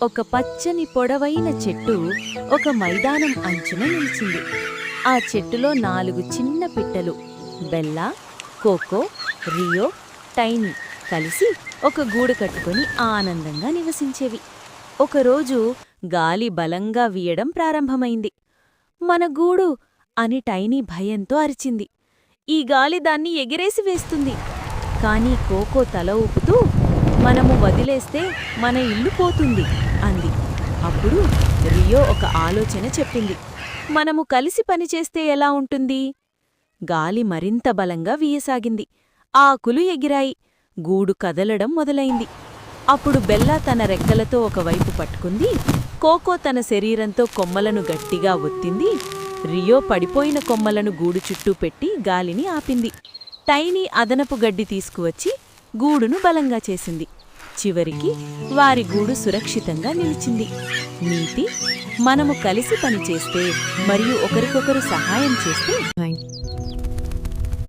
ఒక పచ్చని పొడవైన చెట్టు ఒక మైదానం అంచున నిలిచింది. ఆ చెట్టులో 4 చిన్న పిట్టలు బెల్లా, కోకో, రియో, టైనీ కలిసి ఒక గూడు కట్టుకుని ఆనందంగా నివసించేవి. ఒకరోజు గాలి బలంగా వీయడం ప్రారంభమైంది. మన గూడు అని టైనీ భయంతో అరిచింది. ఈ గాలి దాన్ని ఎగిరేసి వేస్తుంది. కాని కోకో తల ఊపుతూ, మనము వదిలేస్తే మన ఇల్లు పోతుంది అంది. అప్పుడు రియో ఒక ఆలోచన చెప్పింది. మనము కలిసి పనిచేస్తే ఎలా ఉంటుంది? గాలి మరింత బలంగా వీయసాగింది. ఆకులు ఎగిరాయి. గూడు కదలడం మొదలైంది. అప్పుడు బెల్లా తన రెక్కలతో ఒకవైపు పట్టుకుంది. కోకో తన శరీరంతో కొమ్మలను గట్టిగా ఒత్తింది. రియో పడిపోయిన కొమ్మలను గూడు చుట్టూ పెట్టి గాలిని ఆపింది. టైనీ అదనపు గడ్డి తీసుకువచ్చి గూడును బలంగా చేసింది. చివరికి వారి గూడు సురక్షితంగా నిలిచింది. నీతి: మనము కలిసి పనిచేస్తే మరియు ఒకరికొకరు సహాయం చేస్తే